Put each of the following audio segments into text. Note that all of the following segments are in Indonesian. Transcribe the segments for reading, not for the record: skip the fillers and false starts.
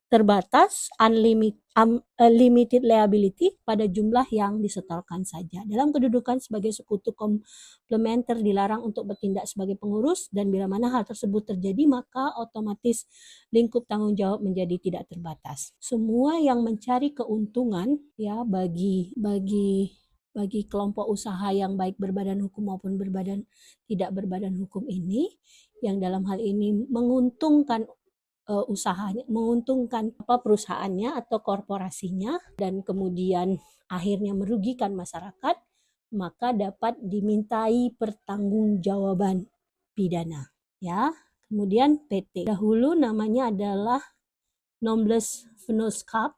terbatas, limited liability pada jumlah yang disetorkan saja. Dalam kedudukan sebagai sekutu komplementer dilarang untuk bertindak sebagai pengurus, dan bila mana hal tersebut terjadi maka otomatis lingkup tanggung jawab menjadi tidak terbatas. Semua yang mencari keuntungan ya bagi kelompok usaha yang baik berbadan hukum maupun tidak berbadan hukum ini, yang dalam hal ini menguntungkan usahanya, menguntungkan perusahaannya atau korporasinya, dan kemudian akhirnya merugikan masyarakat, maka dapat dimintai pertanggungjawaban pidana. Ya, kemudian PT dahulu namanya adalah Nombles Vennootschap,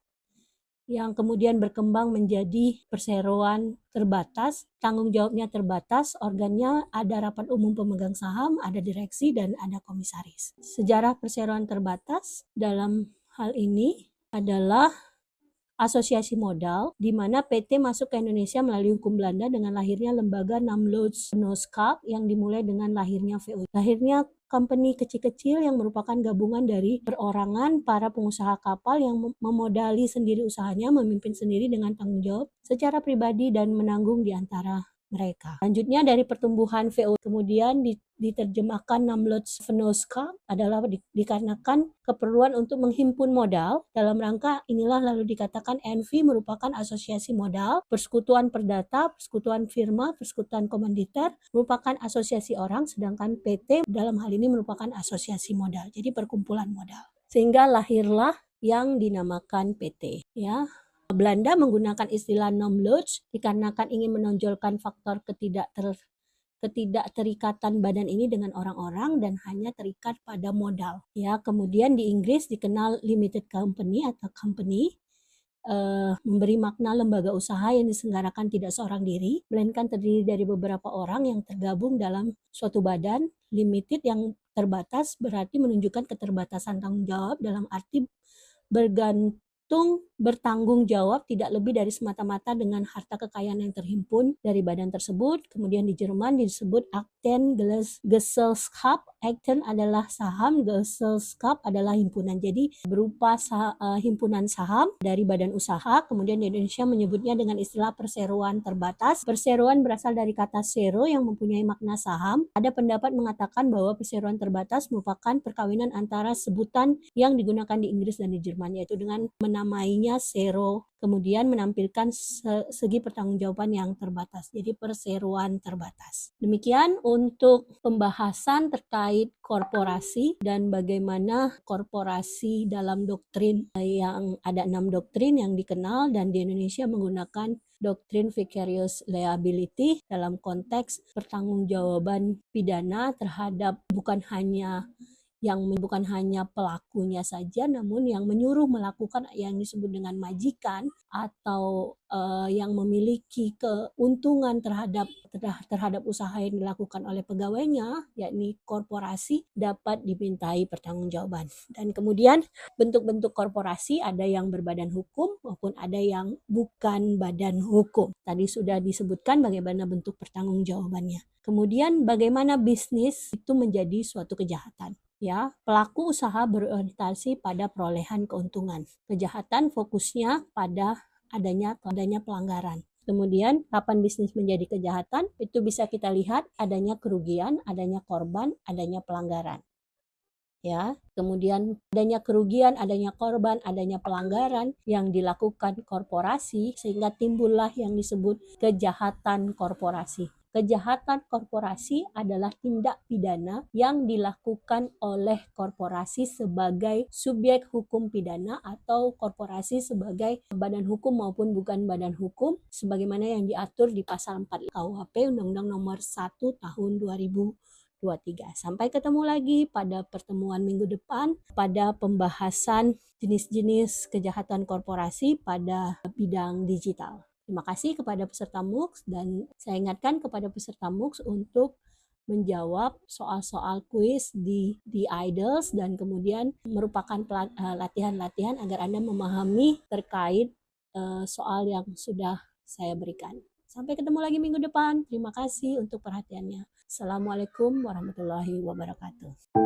yang kemudian berkembang menjadi perseroan terbatas, tanggung jawabnya terbatas, organnya ada rapat umum pemegang saham, ada direksi, dan ada komisaris. Sejarah perseroan terbatas dalam hal ini adalah asosiasi modal, di mana PT masuk ke Indonesia melalui hukum Belanda dengan lahirnya lembaga Namloos Vennootschap yang dimulai dengan lahirnya VO. Lahirnya company kecil-kecil yang merupakan gabungan dari perorangan para pengusaha kapal yang memodali sendiri usahanya, memimpin sendiri dengan tanggung jawab secara pribadi dan menanggung di antara mereka. Selanjutnya dari pertumbuhan VO kemudian diterjemahkan Namloos Vennootschap adalah dikarenakan keperluan untuk menghimpun modal. Dalam rangka inilah lalu dikatakan NV merupakan asosiasi modal, persekutuan perdata, persekutuan firma, persekutuan komanditer merupakan asosiasi orang, sedangkan PT dalam hal ini merupakan asosiasi modal. Jadi perkumpulan modal. Sehingga lahirlah yang dinamakan PT, ya. Belanda menggunakan istilah Nomloos dikarenakan ingin menonjolkan faktor ketidakterikatan badan ini dengan orang-orang dan hanya terikat pada modal. Ya, kemudian di Inggris dikenal limited company atau company, memberi makna lembaga usaha yang diselenggarakan tidak seorang diri, melainkan terdiri dari beberapa orang yang tergabung dalam suatu badan. Limited yang terbatas berarti menunjukkan keterbatasan tanggung jawab dalam arti bertanggung jawab tidak lebih dari semata-mata dengan harta kekayaan yang terhimpun dari badan tersebut. Kemudian di Jerman disebut Aktiengesellschaft. Aktien adalah saham, Gesellschaft adalah himpunan. Jadi berupa himpunan saham dari badan usaha. Kemudian di Indonesia menyebutnya dengan istilah perseroan terbatas. Perseroan berasal dari kata sero yang mempunyai makna saham. Ada pendapat mengatakan bahwa perseroan terbatas merupakan perkawinan antara sebutan yang digunakan di Inggris dan di Jerman, yaitu dengan menamainya sero, kemudian menampilkan segi pertanggungjawaban yang terbatas. Jadi perseroan terbatas. Demikian untuk pembahasan terkait korporasi dan bagaimana korporasi dalam doktrin, yang ada 6 doktrin yang dikenal, dan di Indonesia menggunakan doktrin vicarious liability dalam konteks pertanggungjawaban pidana terhadap bukan hanya pelakunya saja, namun yang menyuruh melakukan yang disebut dengan majikan atau yang memiliki keuntungan terhadap usaha yang dilakukan oleh pegawainya, yakni korporasi, dapat dimintai pertanggungjawaban. Dan kemudian bentuk-bentuk korporasi ada yang berbadan hukum maupun ada yang bukan badan hukum. Tadi sudah disebutkan bagaimana bentuk pertanggungjawabannya. Kemudian bagaimana bisnis itu menjadi suatu kejahatan. Ya, pelaku usaha berorientasi pada perolehan keuntungan. Kejahatan fokusnya pada adanya pelanggaran. Kemudian kapan bisnis menjadi kejahatan? Itu bisa kita lihat adanya kerugian, adanya korban, adanya pelanggaran. Ya, kemudian adanya kerugian, adanya korban, adanya pelanggaran yang dilakukan korporasi sehingga timbullah yang disebut kejahatan korporasi. Kejahatan korporasi adalah tindak pidana yang dilakukan oleh korporasi sebagai subjek hukum pidana atau korporasi sebagai badan hukum maupun bukan badan hukum sebagaimana yang diatur di pasal 4 KUHP Undang-Undang Nomor 1 Tahun 2023. Sampai ketemu lagi pada pertemuan minggu depan pada pembahasan jenis-jenis kejahatan korporasi pada bidang digital. Terima kasih kepada peserta MOOCS, dan saya ingatkan kepada peserta MOOCS untuk menjawab soal-soal kuis di IDLS dan kemudian merupakan latihan-latihan agar Anda memahami terkait soal yang sudah saya berikan. Sampai ketemu lagi minggu depan. Terima kasih untuk perhatiannya. Assalamualaikum warahmatullahi wabarakatuh.